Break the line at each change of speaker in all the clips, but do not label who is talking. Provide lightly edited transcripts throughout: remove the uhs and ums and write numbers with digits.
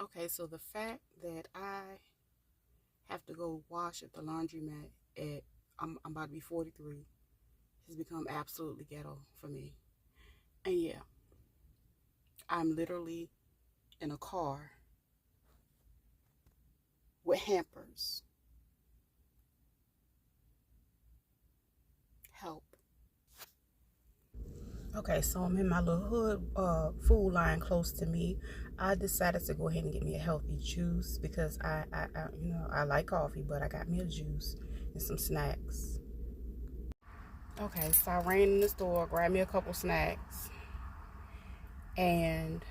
Okay, so the fact that I have to go wash at the laundromat at I'm about to be 43 has become absolutely ghetto for me. And yeah, I'm literally in a car with hampers. Help. Okay, so I'm in my little hood food line close to me. I decided to go ahead and get me a healthy juice because I like coffee, but I got me a juice and some snacks. Okay, so I ran in the store, grabbed me a couple snacks, and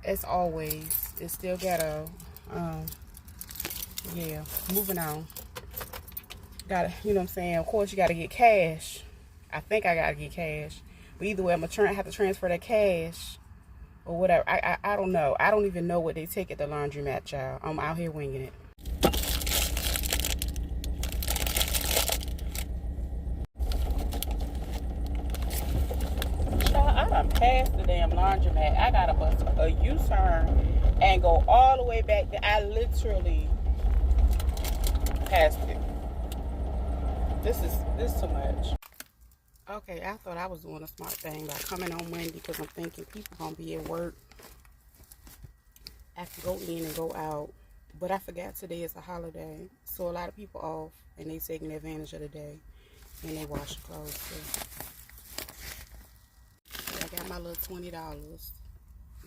as always, it's still ghetto. Um, yeah, moving on. Gotta, you know what I'm saying? Of course, you gotta get cash. I think I gotta get cash. But either way, I'm gonna have to transfer that cash or whatever. I don't know. I don't even know what they take at the laundromat, child. I'm out here winging it. Child, I done passed the damn laundromat. I gotta bust a U-turn and go all the way back. I literally passed it. This is too much. Okay, I thought I was doing a smart thing by coming on Monday because I'm thinking people gonna be at work. I can go in and go out. But I forgot today is a holiday. So a lot of people off and they taking advantage of the day and they wash clothes too. So I got my little $20.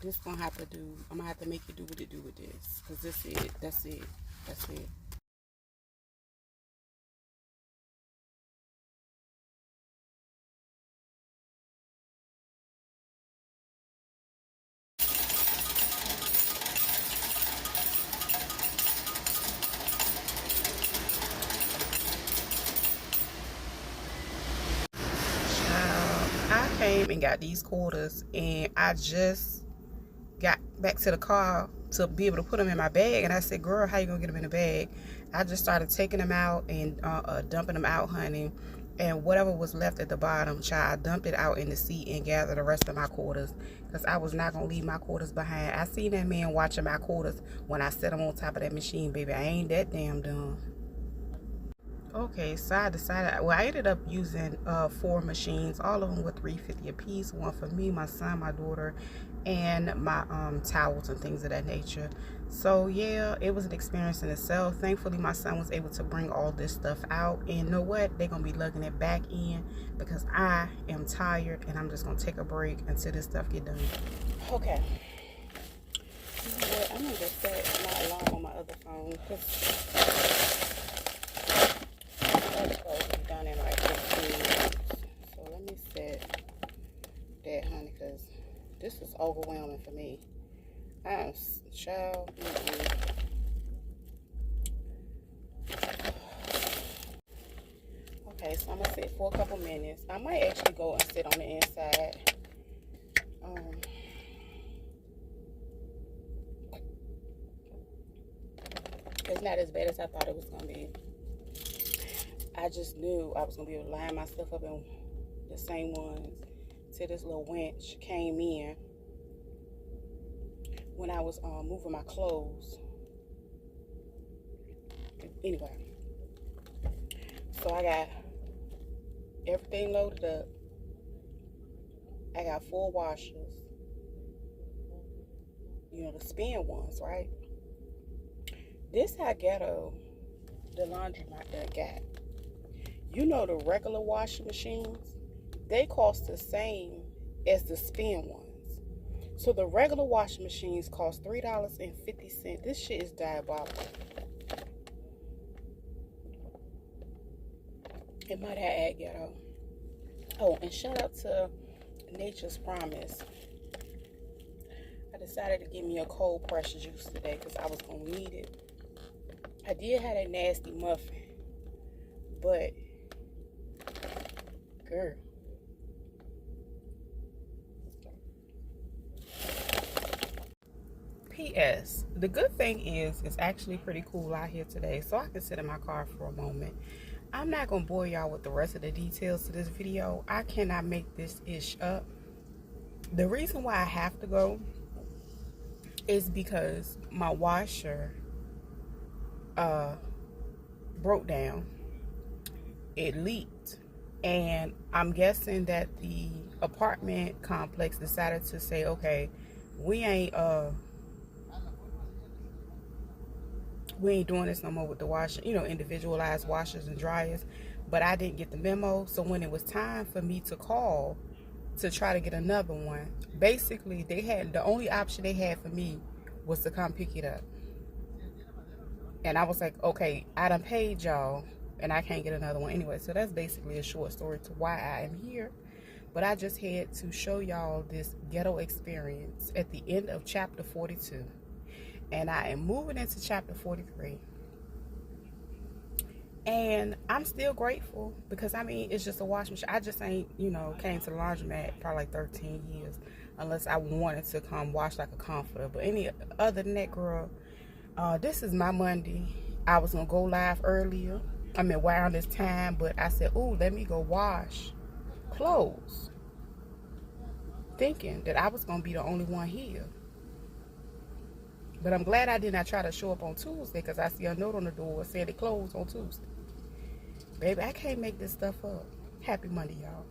This gonna have to do, I'm gonna have to make you do what it do with this. Cause this it. That's it. That's it. I came and got these quarters and I just got back to the car to be able to put them in my bag, and I said, girl, how you gonna get them in the bag? I just started taking them out and dumping them out, honey, and whatever was left at the bottom, child, I dumped it out in the seat and gathered the rest of my quarters because I was not gonna leave my quarters behind. I seen that man watching my quarters when I set them on top of that machine, baby. I ain't that damn dumb. Okay, so I decided, well, I ended up using 4 machines. All of them were $3.50 a piece. One for me, my son, my daughter, and my towels and things of that nature. So yeah, it was an experience in itself. Thankfully, my son was able to bring all this stuff out, and you know what, they're gonna be lugging it back in because I am tired and I'm just gonna take a break until this stuff get done. Okay, you know what, I'm gonna just set my alarm on my other phone because that's supposed to be done in like 15 minutes. So let me set that, honey, because this is overwhelming for me. I am child. Okay, so I'm gonna sit for a couple minutes. I might actually go and sit on the inside. It's not as bad as I thought it was gonna be. I just knew I was gonna be able to line my stuff up in the same ones till this little winch came in when I was moving my clothes. Anyway, so I got everything loaded up. I got 4 washers, you know, the spin ones, right? This how ghetto the laundromat that got. You know, the regular washing machines, they cost the same as the spin ones. So the regular washing machines cost $3.50. This shit is diabolical. It might have add ghetto. Oh, and shout out to Nature's Promise. I decided to give me a cold pressure juice today because I was gonna need it. I did have that nasty muffin, but girl, P.S. The good thing is it's actually pretty cool out here today, so I can sit in my car for a moment. I'm not gonna bore y'all with the rest of the details to this video. I cannot make this ish up. The reason why I have to go is because my washer broke down. It leaked, and I'm guessing that the apartment complex decided to say, okay, we ain't doing this no more with the washer, individualized washers and dryers. But I didn't get the memo, so when it was time for me to call to try to get another one, basically the only option they had for me was to come pick it up. And I was like, okay, I done paid y'all and I can't get another one anyway. So that's basically a short story to why I am here. But I just had to show y'all this ghetto experience at the end of chapter 42. And I am moving into chapter 43. And I'm still grateful because, it's just a washing machine. I just ain't, came to the laundromat probably like 13 years unless I wanted to come wash like a comforter. But any other than that, girl, this is my Monday. I was going to go live earlier. Around this time, but I said, ooh, let me go wash clothes. Thinking that I was going to be the only one here. But I'm glad I did not try to show up on Tuesday because I see a note on the door saying it closed on Tuesday. Baby, I can't make this stuff up. Happy Monday, y'all.